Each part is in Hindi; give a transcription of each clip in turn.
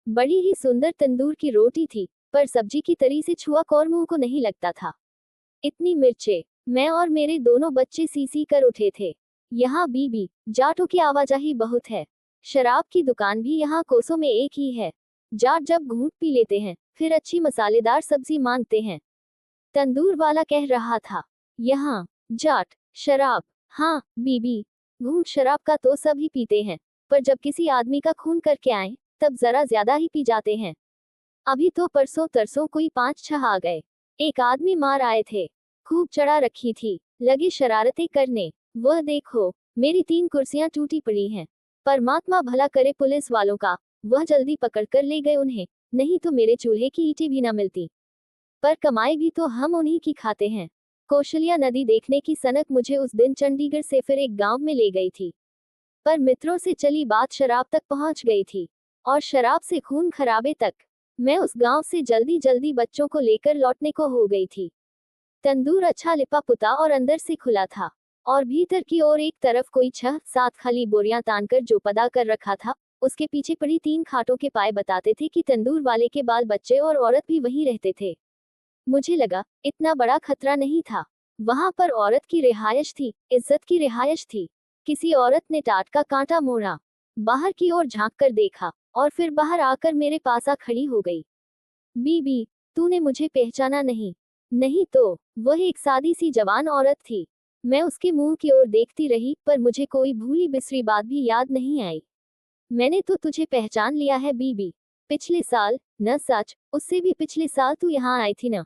बड़ी ही सुंदर तंदूर की रोटी थी, पर सब्जी की तरी से छुआ और मुंह को नहीं लगता था। इतनी मिर्चे। मैं और मेरे दोनों बच्चे सी कर उठे थे। यहाँ बीबी जाटों की आवाजाही बहुत है। शराब की दुकान भी यहाँ कोसों में एक ही है। जाट जब घूंट पी लेते हैं, फिर अच्छी मसालेदार सब्जी मांगते हैं। तंदूर वाला कह रहा था। यहाँ जाट शराब। हाँ बीबी, घूंट शराब का तो सभी पीते हैं, पर जब किसी आदमी का खून करके आए, तब जरा ज्यादा ही पी जाते हैं। अभी तो परसों तरसों कोई 5-6 आ गए। एक आदमी मार आए थे। खूब चढ़ा रखी थी, लगे शरारतें करने। वह देखो, मेरी 3 कुर्सियां टूटी पड़ी हैं। परमात्मा भला करे पुलिस वालों का, वह जल्दी पकड़ कर ले गए उन्हें, नहीं तो मेरे चूल्हे की ईंटें भी ना मिलती। पर कमाई भी तो हम उन्हीं की खाते हैं। कौशल्या नदी देखने की सनक मुझे उस दिन चंडीगढ़ से फिर एक गांव में ले गई थी। पर मित्रों से चली बात शराब तक पहुंच गई थी, और शराब से खून खराबे तक। मैं उस गांव से जल्दी जल्दी बच्चों को लेकर लौटने को हो गई थी। तंदूर अच्छा लिपा पुता और अंदर से खुला था, और भीतर की ओर एक तरफ कोई 6-7 खाली बोरियां तानकर जो पदा कर रखा था, उसके पीछे पड़ी 3 खाटों के पाए बताते थे कि तंदूर वाले के बाल बच्चे और औरत भी वहीं रहते थे। मुझे लगा, इतना बड़ा खतरा नहीं था। वहां पर औरत की रिहायश थी, इज्जत की रिहायश थी। किसी औरत ने टाट का कांटा मोड़ा, बाहर की ओर झांक कर देखा, और फिर बाहर आकर मेरे पास आ खड़ी हो गई। बीबी, तूने मुझे पहचाना नहीं? नहीं तो, वह एक सादी सी जवान औरत थी। मैं उसके मुंह की ओर देखती रही, पर मुझे कोई भूली बिसरी बात भी याद नहीं आई। मैंने तो तुझे पहचान लिया है बीबी। पिछले साल, न सच, उससे भी पिछले साल तू यहाँ आई थी न?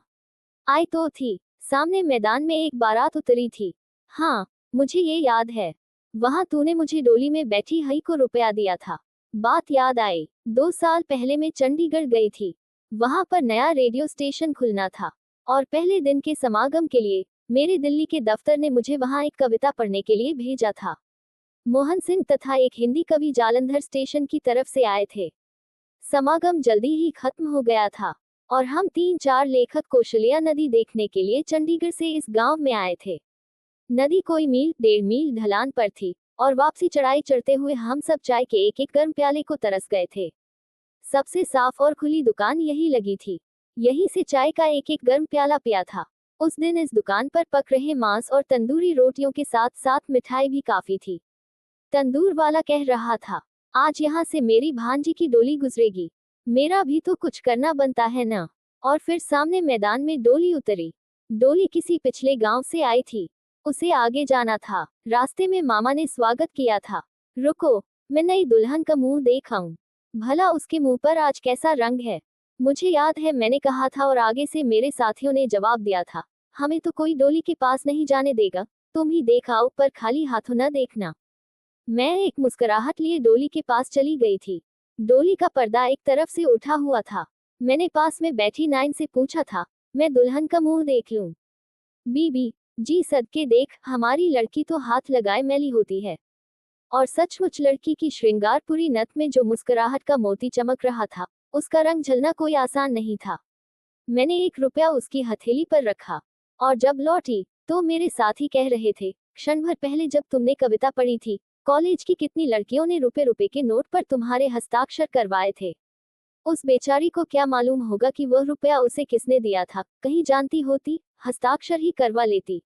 आई तो थी। सामने मैदान में एक बारात उतरी थी। हाँ, मुझे ये याद है। वहां तूने मुझे डोली में बैठी हई को रुपया दिया था। बात याद आई, 2 साल पहले मैं चंडीगढ़ गई थी। वहां पर नया रेडियो स्टेशन खुलना था, और पहले दिन के समागम के लिए मेरे दिल्ली के दफ्तर ने मुझे वहां एक कविता पढ़ने के लिए भेजा था। मोहन सिंह तथा एक हिंदी कवि जालंधर स्टेशन की तरफ से आए थे। समागम जल्दी ही खत्म हो गया था, और हम 3-4 लेखक कौशल्या नदी देखने के लिए चंडीगढ़ से इस गांव में आए थे। नदी कोई 1.5 मील ढलान पर थी, और वापसी चढ़ाई चढ़ते हुए हम सब चाय के एक एक गर्म प्याले को तरस गए थे। सबसे साफ और खुली दुकान यही लगी थी। यहीं से चाय का एक एक गर्म प्याला पिया था। उस दिन इस दुकान पर पक रहे मांस और तंदूरी रोटियों के साथ साथ मिठाई भी काफी थी। तंदूर वाला कह रहा था, आज यहाँ से मेरी भांजी की डोली गुजरेगी। मेरा भी तो कुछ करना बनता है ना। और फिर सामने मैदान में डोली उतरी। डोली किसी पिछले गांव से आई थी। उसे आगे जाना था। रास्ते में मामा ने स्वागत किया था। रुको, मैं नई दुल्हन का मुंह देख आऊं। भला उसके मुंह पर आज कैसा रंग है? मुझे याद है मैंने कहा था, और आगे से मेरे साथियों ने जवाब दिया था, हमें तो कोई डोली के पास नहीं जाने देगा। तुम ही देख आओ, पर खाली हाथों न देखना। मैं एक मुस्कुराहट लिए डोली के पास चली गई थी। डोली का पर्दा एक तरफ से उठा हुआ था। मैंने पास में बैठी नाइन से पूछा था, मैं दुल्हन का मुंह देख लूं? बीबी, जी सदके देख, हमारी लड़की तो हाथ लगाए मैली होती है। और सचमुच लड़की की श्रृंगारपुरी नथ में जो मुस्कुराहट का मोती चमक रहा था, उसका रंग झलना कोई आसान नहीं था। मैंने 1 रुपया उसकी हथेली पर रखा, और जब लौटी, तो मेरे साथी कह रहे थे, क्षण भर पहले जब तुमने कविता पढ़ी थी, कॉलेज की कितनी लड़कियों ने रुपए के नोट पर तुम्हारे हस्ताक्षर करवाए थे। उस बेचारी को क्या मालूम होगा कि वह रुपया उसे किसने दिया था। कहीं जानती होती, हस्ताक्षर ही करवा लेती।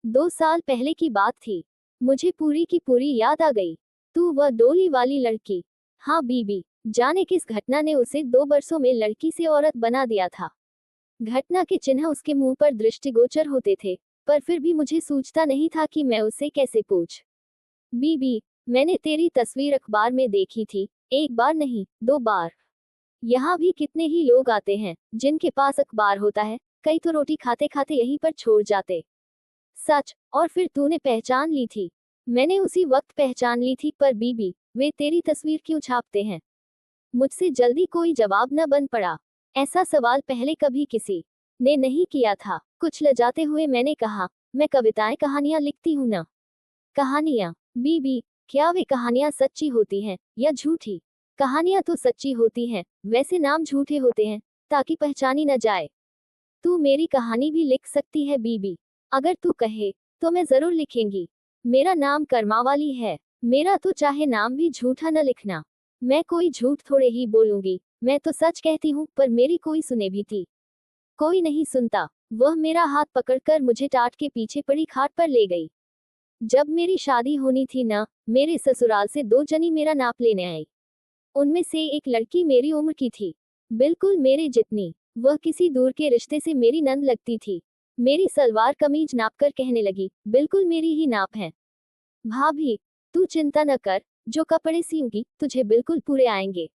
2 साल पहले की बात थी। मुझे पूरी की पूरी याद आ गई। तू वह डोली वाली लड़की। हाँ बीबी, जाने किस घटना ने उसे 2 बरसों में लड़की से औरत बना दिया था। घटना के चिन्ह उसके मुंह पर दृष्टिगोचर होते थे, पर फिर भी मुझे सूझता नहीं था कि मैं उससे कैसे पूछ। बीबी, मैंने तेरी तस्वीर अखबार में देखी थी, 1 बार नहीं, 2 बार। यहाँ भी कितने ही लोग आते हैं जिनके पास अखबार होता है, कई तो रोटी खाते खाते यहीं पर छोड़ जाते। सच, और फिर तूने पहचान ली थी? मैंने उसी वक्त पहचान ली थी, पर बीबी, वे तेरी तस्वीर क्यों छापते हैं? मुझसे जल्दी कोई जवाब न बन पड़ा। ऐसा सवाल पहले कभी किसी ने नहीं किया था। कुछ लजाते हुए मैंने कहा, मैं कविताएं कहानियां लिखती हूं ना। कहानियां? बीबी, क्या वे कहानियां सच्ची होती हैं या झूठी? कहानियां तो सच्ची होती हैं, वैसे नाम झूठे होते हैं, ताकि पहचानी न जाए। तू मेरी कहानी भी लिख सकती है बीबी। अगर तू कहे, तो मैं जरूर लिखेंगी। मेरा नाम कर्मावाली है। मेरा तो चाहे नाम भी झूठा न लिखना। मैं कोई झूठ थोड़े ही बोलूंगी। मैं तो सच कहती हूँ, पर मेरी कोई सुने भी थी। कोई नहीं सुनता। वह मेरा हाथ पकड़कर मुझे टाट के पीछे पड़ी खाट पर ले गई। जब मेरी शादी होनी थी ना, मेरे ससुराल से 2 जनी मेरा नाप लेने आई। उनमें से एक लड़की मेरी उम्र की थी, बिल्कुल मेरे जितनी। वह किसी दूर के रिश्ते से मेरी नंद लगती थी। मेरी सलवार कमीज नापकर कहने लगी, बिल्कुल मेरी ही नाप है। भाभी, तू चिंता न कर, जो कपड़े सीऊंगी तुझे बिल्कुल पूरे आएंगे।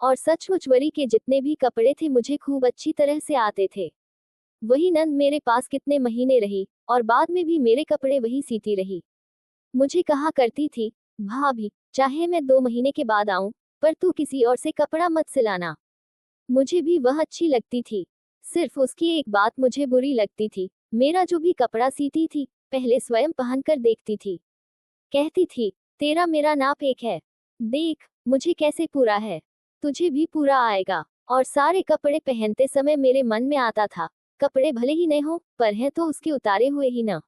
और सचमुच वरी के जितने भी कपड़े थे मुझे खूब अच्छी तरह से आते थे। वही नंद मेरे पास कितने महीने रही, और बाद में भी मेरे कपड़े वही सीती रही। मुझे कहा करती थी, भाभी, चाहे मैं 2 महीने के बाद आऊं, पर तू किसी और से कपड़ा मत सिलाना। मुझे भी वह अच्छी लगती थी। सिर्फ उसकी एक बात मुझे बुरी लगती थी, मेरा जो भी कपड़ा सीती थी, पहले स्वयं पहनकर देखती थी। कहती थी, तेरा मेरा नाप एक है। देख, मुझे कैसे पूरा है, तुझे भी पूरा आएगा। और सारे कपड़े पहनते समय मेरे मन में आता था, कपड़े भले ही नहीं हो, पर हैं तो उसके उतारे हुए ही न।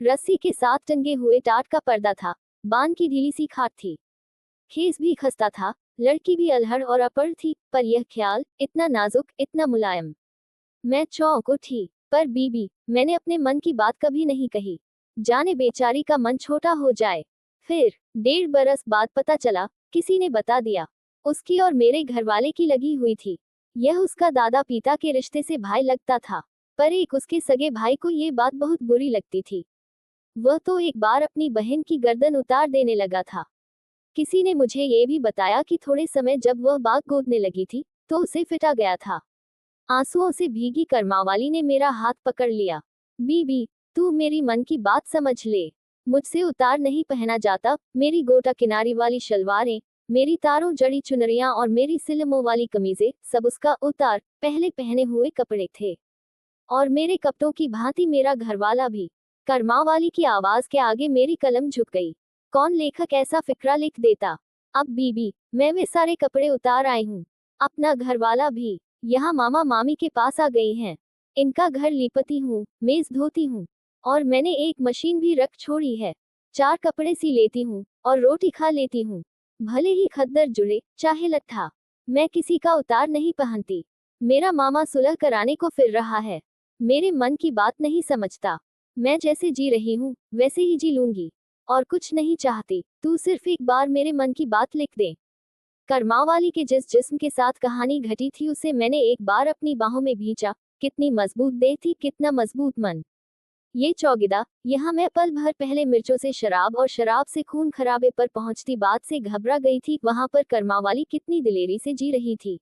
रस्सी के साथ टंगे हुए टाट का पर्दा था, बान की ढीली सी खाट थी। खेस भी खस्ता था, लड़की भी अलहड़ और अपड़ थी, पर यह ख्याल, इतना नाजुक, इतना मुलायम। मैं चौंक उठी। पर बीबी, मैंने अपने मन की बात कभी नहीं कही। जाने बेचारी का मन छोटा हो जाए। फिर 1.5 बरस बाद पता चला, किसी ने बता दिया। उसकी और मेरे घरवाले की लगी हुई थी। यह उसका दादा पिता के रिश्ते से भाई लगता था, पर एक उसके सगे भाई को ये बात बहुत बुरी लगती थी। वह तो एक बार अपनी बहन की गर्दन उतार देने लगा था। किसी ने मुझे ये भी बताया कि थोड़े समय जब वह बाग गोदने लगी थी, तो उसे फिटा गया था। आंसुओं से भीगी करमावाली ने मेरा हाथ पकड़ लिया। बीबी, तू मेरी मन की बात समझ ले। मुझसे उतार नहीं पहना जाता, मेरी गोटा किनारी वाली शलवारें, मेरी तारों जड़ी चुनरियां और मेरी सिलमों वाली कमीजें, सब उसका उतार पहले पहने हुए कपड़े थे। और मेरे कपड़ों की भांति मेरा घरवाला भी। करमावाली की आवाज के आगे मेरी कलम झुक गई। कौन लेखक ऐसा फिक्रा लिख देता। अब बीबी, मैं वे सारे कपड़े उतार आई हूँ, अपना घरवाला भी। यहाँ मामा मामी के पास आ गई हैं। इनका घर लिपती हूँ, मेज धोती हूँ, और मैंने एक मशीन भी रख छोड़ी है। 4 कपड़े सी लेती हूँ, और रोटी खा लेती हूँ। भले ही खद्दर जुड़े, चाहे लट्ठा, मैं किसी का उतार नहीं पहनती। मेरा मामा सुलह कराने को फिर रहा है। मेरे मन की बात नहीं समझता। मैं जैसे जी रही हूँ, वैसे ही जी लूंगी, और कुछ नहीं चाहती। तू सिर्फ एक बार मेरे मन की बात लिख दे। करमावाली के जिस जिस्म के साथ कहानी घटी थी उसे मैंने एक बार अपनी बाहों में भींचा। कितनी मजबूत देह थी, कितना मजबूत मन। ये चौगिदा, यहाँ मैं पल भर पहले मिर्चों से शराब और शराब से खून खराबे पर पहुंचती बात से घबरा गई थी, वहां पर करमावाली कितनी दिलेरी से जी रही थी।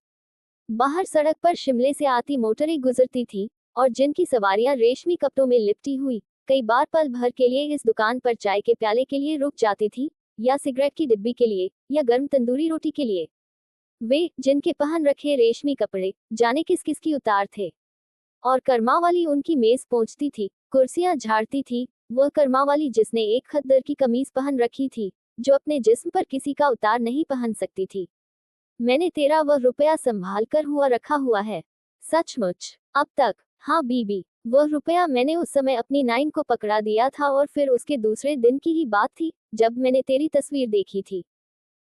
बाहर सड़क पर शिमले से आती मोटरें गुजरती थी, और जिनकी सवारियां रेशमी कपड़ों में लिपटी हुई, कई बार पल भर के लिए इस दुकान पर चाय के प्याले के लिए रुक जाती थी, या सिगरेट की डिब्बी के लिए, या गर्म तंदूरी रोटी के लिए। वे, जिनके पहन रखे रेशमी कपड़े, जाने किस किस की उतार थे। और करमावाली उनकी मेज पहुंचती थी, कुर्सियां झाड़ती थी। वह करमावाली जिसने एक खद्दर की कमीज पहन रखी थी, जो अपने जिस्म पर किसी का उतार नहीं पहन सकती थी। मैंने तेरा वह रुपया संभाल कर हुआ रखा हुआ है। सचमुच, अब तक। हाँ बीबी, वह रुपया मैंने उस समय अपनी नाइन को पकड़ा दिया था, और फिर उसके दूसरे दिन की ही बात थी, जब मैंने तेरी तस्वीर देखी थी।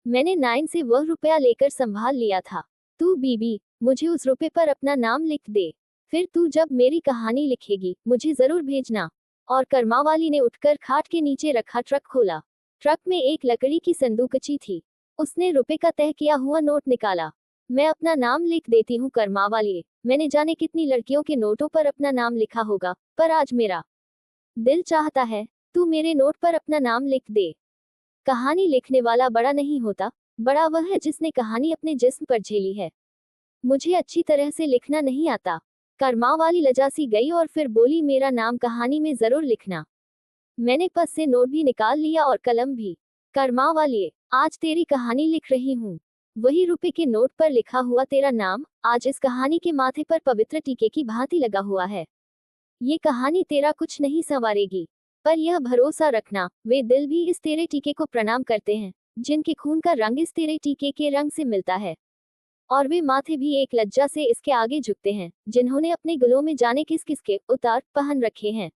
मैंने नाइन से वह रुपया लेकर संभाल लिया था। तू बीबी, मुझे उस रुपये पर अपना नाम लिख दे। फिर तू जब मेरी कहानी लिखेगी, मुझे जरूर भेजना। और करमावाली ने उठकर खाट के नीचे रखा ट्रक खोला। ट्रक में एक लकड़ी की संदूकची थी। उसने रुपए का तय किया हुआ नोट निकाला। मैं अपना नाम लिख देती हूँ करमावाली। मैंने जाने कितनी लड़कियों के नोटों पर अपना नाम लिखा होगा, पर आज मेरा दिल चाहता है, तू मेरे नोट पर अपना नाम लिख दे। कहानी लिखने वाला बड़ा नहीं होता, बड़ा वह है जिसने कहानी अपने जिस्म पर झेली है। मुझे अच्छी तरह से लिखना नहीं आता। करमावाली लजा सी गई और फिर बोली, मेरा नाम कहानी में जरूर लिखना। मैंने पस से नोट भी निकाल लिया और कलम भी। करमावाली, आज तेरी कहानी लिख रही हूँ। वही रुपए के नोट पर लिखा हुआ तेरा नाम, आज इस कहानी के माथे पर पवित्र टीके की भांति लगा हुआ है। ये कहानी तेरा कुछ नहीं संवारेगी, पर यह भरोसा रखना, वे दिल भी इस तेरे टीके को प्रणाम करते हैं, जिनके खून का रंग इस तेरे टीके के रंग से मिलता है। और वे माथे भी एक लज्जा से इसके आगे झुकते हैं, जिन्होंने अपने गलों में जाने किस किस के उतार पहन रखे हैं।